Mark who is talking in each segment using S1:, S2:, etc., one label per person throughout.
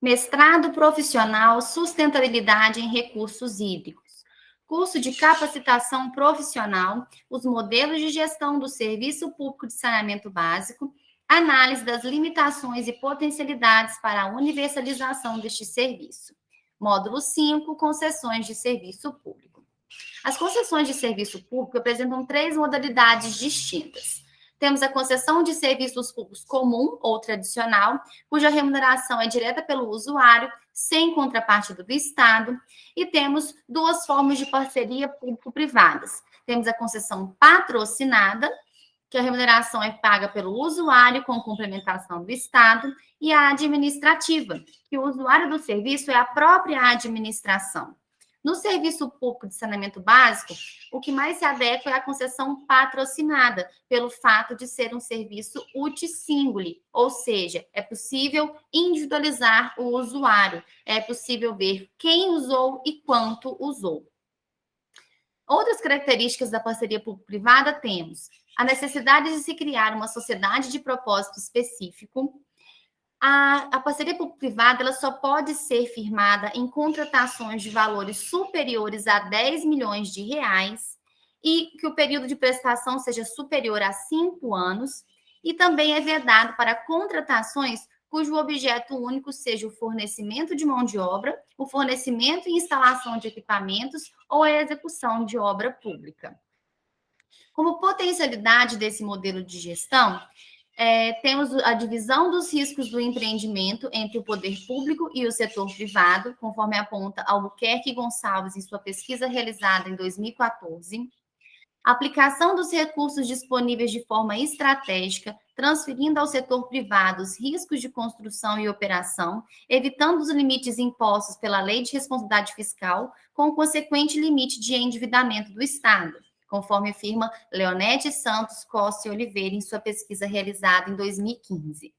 S1: Mestrado Profissional Sustentabilidade em Recursos Hídricos. Curso de capacitação profissional, os modelos de gestão do Serviço Público de Saneamento Básico, análise das limitações e potencialidades para a universalização deste serviço. Módulo 5, concessões de serviço público. As concessões de serviço público apresentam 3 modalidades distintas. Temos a concessão de serviços públicos comum ou tradicional, cuja remuneração é direta pelo usuário, sem contrapartida do Estado. E temos 2 formas de parceria público-privadas. Temos a concessão patrocinada, que a remuneração é paga pelo usuário com complementação do Estado, e a administrativa, que o usuário do serviço é a própria administração. No serviço público de saneamento básico, o que mais se adequa é a concessão patrocinada, pelo fato de ser um serviço uti singuli, ou seja, é possível individualizar o usuário, é possível ver quem usou e quanto usou. Outras características da parceria público-privada temos a necessidade de se criar uma sociedade de propósito específico. A parceria público-privada ela só pode ser firmada em contratações de valores superiores a 10 milhões de reais e que o período de prestação seja superior a 5 anos, e também é vedado para contratações cujo objeto único seja o fornecimento de mão de obra, o fornecimento e instalação de equipamentos ou a execução de obra pública. Como potencialidade desse modelo de gestão, temos a divisão dos riscos do empreendimento entre o poder público e o setor privado, conforme aponta Albuquerque Gonçalves em sua pesquisa realizada em 2014. Aplicação dos recursos disponíveis de forma estratégica, transferindo ao setor privado os riscos de construção e operação, evitando os limites impostos pela Lei de Responsabilidade Fiscal, com o consequente limite de endividamento do Estado, conforme afirma Leonete Santos Costa e Oliveira em sua pesquisa realizada em 2015.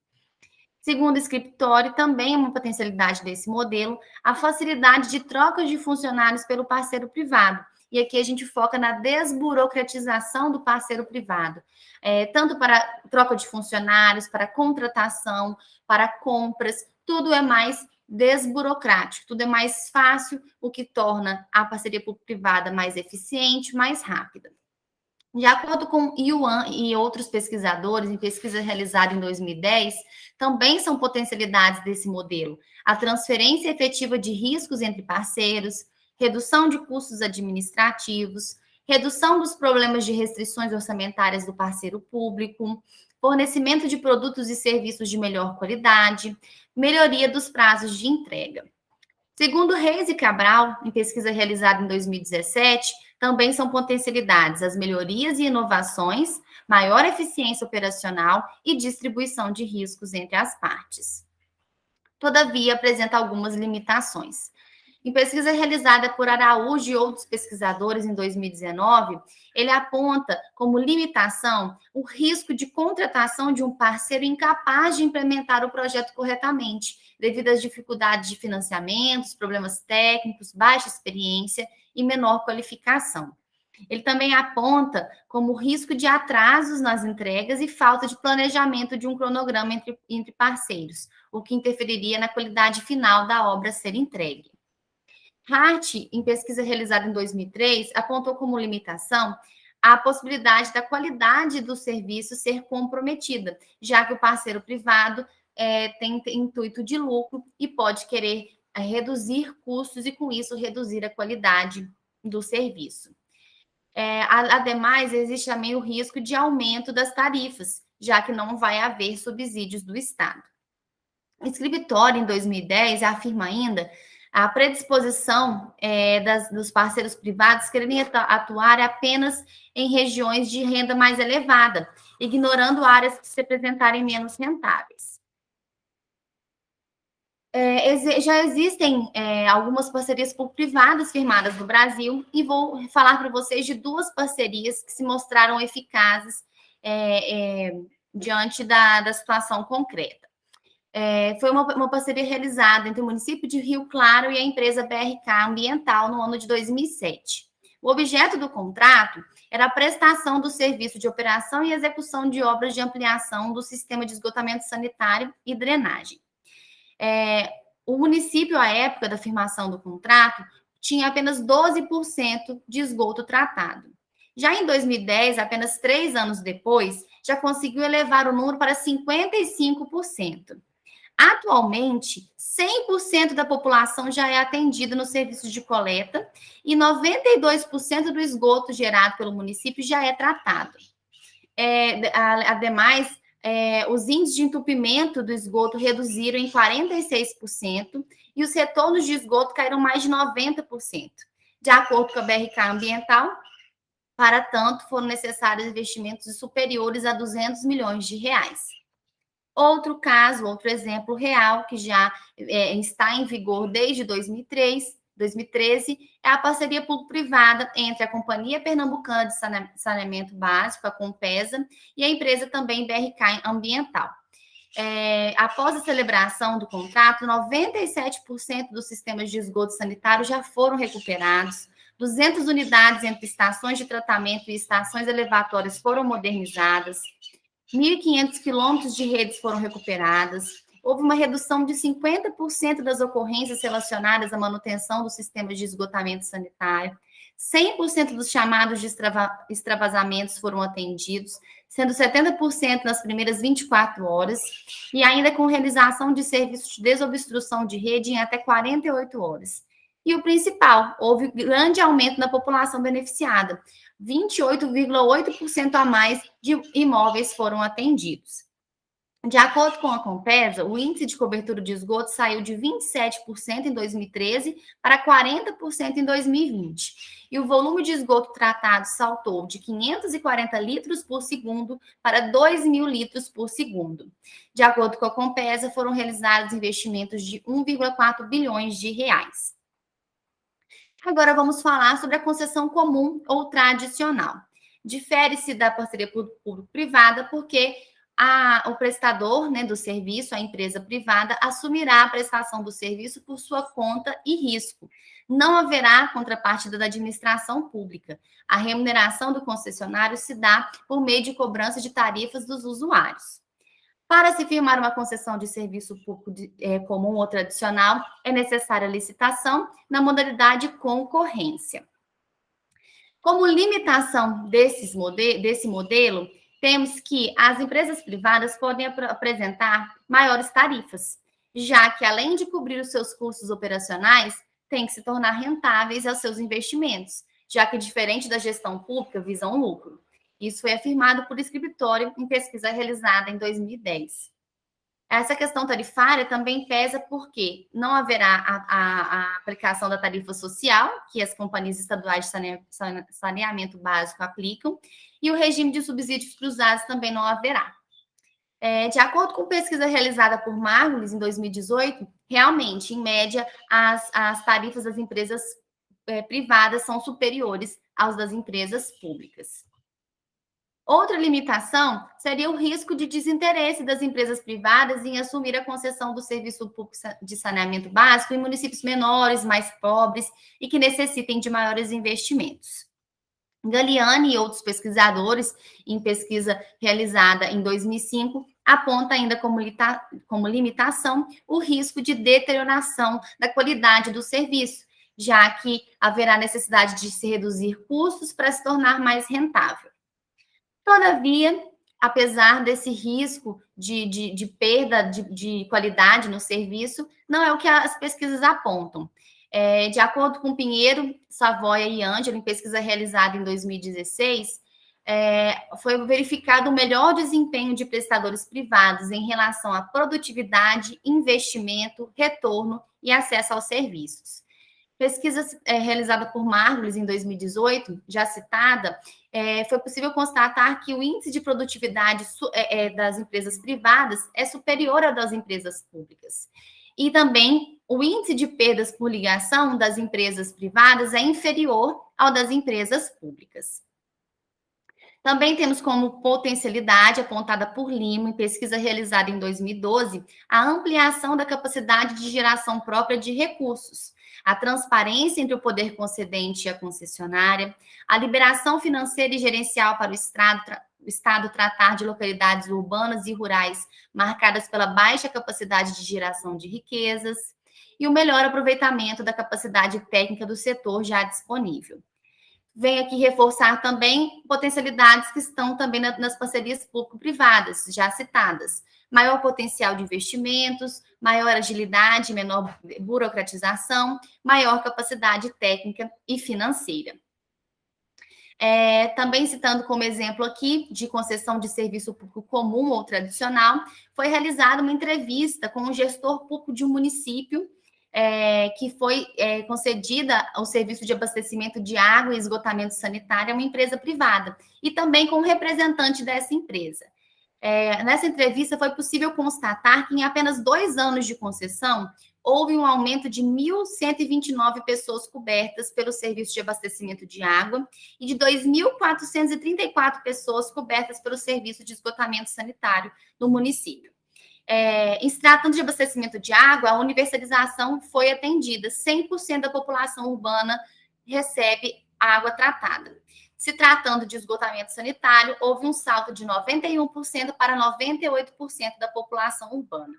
S1: Segundo o escritório, também é uma potencialidade desse modelo, a facilidade de troca de funcionários pelo parceiro privado. E aqui a gente foca na desburocratização do parceiro privado, tanto para troca de funcionários, para contratação, para compras, tudo é mais desburocrático, tudo é mais fácil, o que torna a parceria público-privada mais eficiente, mais rápida. De acordo com Yuan e outros pesquisadores, em pesquisa realizada em 2010, também são potencialidades desse modelo: a transferência efetiva de riscos entre parceiros, redução de custos administrativos, redução dos problemas de restrições orçamentárias do parceiro público, fornecimento de produtos e serviços de melhor qualidade, melhoria dos prazos de entrega. Segundo Reis e Cabral, em pesquisa realizada em 2017, também são potencialidades as melhorias e inovações, maior eficiência operacional e distribuição de riscos entre as partes. Todavia, apresenta algumas limitações. Em pesquisa realizada por Araújo e outros pesquisadores em 2019, ele aponta como limitação o risco de contratação de um parceiro incapaz de implementar o projeto corretamente, devido às dificuldades de financiamento, problemas técnicos, baixa experiência e menor qualificação. Ele também aponta como risco de atrasos nas entregas e falta de planejamento de um cronograma entre parceiros, o que interferiria na qualidade final da obra a ser entregue. Hart, em pesquisa realizada em 2003, apontou como limitação a possibilidade da qualidade do serviço ser comprometida, já que o parceiro privado tem intuito de lucro e pode querer reduzir custos e, com isso, reduzir a qualidade do serviço. Ademais, existe também o risco de aumento das tarifas, já que não vai haver subsídios do Estado. O escritório, em 2010, afirma ainda a predisposição dos parceiros privados quererem atuar apenas em regiões de renda mais elevada, ignorando áreas que se apresentarem menos rentáveis. Já existem algumas parcerias privadas firmadas no Brasil, e vou falar para vocês de 2 parcerias que se mostraram eficazes diante da situação concreta. Foi uma parceria realizada entre o município de Rio Claro e a empresa BRK Ambiental no ano de 2007. O objeto do contrato era a prestação do serviço de operação e execução de obras de ampliação do sistema de esgotamento sanitário e drenagem. O município, à época da firmação do contrato, tinha apenas 12% de esgoto tratado. Já em 2010, apenas 3 anos depois, já conseguiu elevar o número para 55%. Atualmente, 100% da população já é atendida no serviço de coleta e 92% do esgoto gerado pelo município já é tratado. Ademais, os índices de entupimento do esgoto reduziram em 46% e os retornos de esgoto caíram mais de 90%. De acordo com a BRK Ambiental, para tanto, foram necessários investimentos superiores a 200 milhões de reais. Outro caso, outro exemplo real, que já está em vigor desde 2013, é a parceria público-privada entre a Companhia Pernambucana de Saneamento Básico, a Compesa, e a empresa também BRK Ambiental. Após a celebração do contrato, 97% dos sistemas de esgoto sanitário já foram recuperados, 200 unidades entre estações de tratamento e estações elevatórias foram modernizadas, 1.500 quilômetros de redes foram recuperadas, houve uma redução de 50% das ocorrências relacionadas à manutenção dos sistemas de esgotamento sanitário, 100% dos chamados de extravasamentos foram atendidos, sendo 70% nas primeiras 24 horas, e ainda com realização de serviços de desobstrução de rede em até 48 horas. E o principal, houve grande aumento na população beneficiada, 28,8% a mais de imóveis foram atendidos. De acordo com a Compesa, o índice de cobertura de esgoto saiu de 27% em 2013 para 40% em 2020. E o volume de esgoto tratado saltou de 540 litros por segundo para 2.000 litros por segundo. De acordo com a Compesa, foram realizados investimentos de 1,4 bilhões de reais. Agora vamos falar sobre a concessão comum ou tradicional. Difere-se da parceria público-privada porque o prestador, né, do serviço, a empresa privada, assumirá a prestação do serviço por sua conta e risco. Não haverá contrapartida da administração pública. A remuneração do concessionário se dá por meio de cobrança de tarifas dos usuários. Para se firmar uma concessão de serviço público comum ou tradicional, é necessária licitação na modalidade concorrência. Como limitação desse modelo, temos que as empresas privadas podem apresentar maiores tarifas, já que, além de cobrir os seus custos operacionais, têm que se tornar rentáveis aos seus investimentos, já que, diferente da gestão pública, visam lucro. Isso foi afirmado por escritório em pesquisa realizada em 2010. Essa questão tarifária também pesa porque não haverá a aplicação da tarifa social, que as companhias estaduais de saneamento básico aplicam, e o regime de subsídios cruzados também não haverá. De acordo com pesquisa realizada por Margulis em 2018, realmente, em média, as tarifas das empresas privadas são superiores às das empresas públicas. Outra limitação seria o risco de desinteresse das empresas privadas em assumir a concessão do serviço público de saneamento básico em municípios menores, mais pobres e que necessitem de maiores investimentos. Galiani e outros pesquisadores, em pesquisa realizada em 2005, aponta ainda como limitação o risco de deterioração da qualidade do serviço, já que haverá necessidade de se reduzir custos para se tornar mais rentável. Todavia, apesar desse risco de perda de qualidade no serviço, não é o que as pesquisas apontam. De acordo com Pinheiro, Savoia e Ângelo, em pesquisa realizada em 2016, foi verificado o melhor desempenho de prestadores privados em relação à produtividade, investimento, retorno e acesso aos serviços. Pesquisa realizada por Margulis em 2018, já citada, foi possível constatar que o índice de produtividade das empresas privadas é superior ao das empresas públicas. E também o índice de perdas por ligação das empresas privadas é inferior ao das empresas públicas. Também temos como potencialidade apontada por Lima, em pesquisa realizada em 2012, a ampliação da capacidade de geração própria de recursos, a transparência entre o poder concedente e a concessionária, a liberação financeira e gerencial para o Estado tratar de localidades urbanas e rurais marcadas pela baixa capacidade de geração de riquezas, e o melhor aproveitamento da capacidade técnica do setor já disponível. Venho aqui reforçar também potencialidades que estão também nas parcerias público-privadas, já citadas. Maior potencial de investimentos, maior agilidade, menor burocratização, maior capacidade técnica e financeira. Também citando como exemplo aqui de concessão de serviço público comum ou tradicional, foi realizada uma entrevista com um gestor público de um município que foi concedida ao serviço de abastecimento de água e esgotamento sanitário a uma empresa privada, e também com um representante dessa empresa. Nessa entrevista, foi possível constatar que em apenas 2 anos de concessão, houve um aumento de 1.129 pessoas cobertas pelo serviço de abastecimento de água e de 2.434 pessoas cobertas pelo serviço de esgotamento sanitário no município. Em se tratando de abastecimento de água, a universalização foi atendida. 100% da população urbana recebe água tratada. Se tratando de esgotamento sanitário, houve um salto de 91% para 98% da população urbana.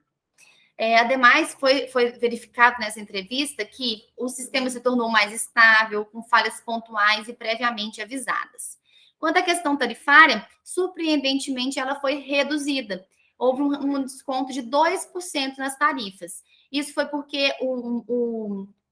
S1: Ademais, foi verificado nessa entrevista que o sistema se tornou mais estável, com falhas pontuais e previamente avisadas. Quanto à questão tarifária, surpreendentemente, ela foi reduzida. Houve um desconto de 2% nas tarifas. Isso foi porque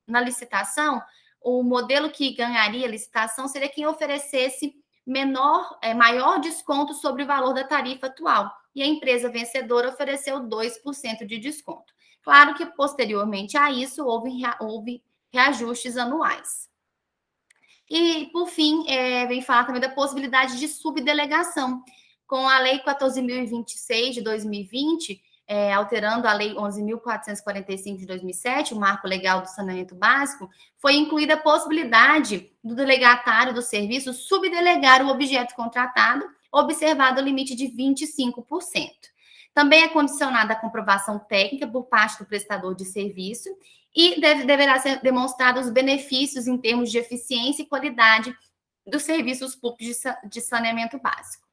S1: na licitação, o modelo que ganharia a licitação seria quem oferecesse maior desconto sobre o valor da tarifa atual. E a empresa vencedora ofereceu 2% de desconto. Claro que, posteriormente a isso, houve reajustes anuais. E, por fim, vem falar também da possibilidade de subdelegação. Com a Lei 14.026 de 2020, alterando a Lei 11.445 de 2007, o Marco Legal do Saneamento Básico, foi incluída a possibilidade do delegatário do serviço subdelegar o objeto contratado, observado o limite de 25%. Também é condicionada a comprovação técnica por parte do prestador de serviço e deverá ser demonstrados os benefícios em termos de eficiência e qualidade dos serviços públicos de saneamento básico.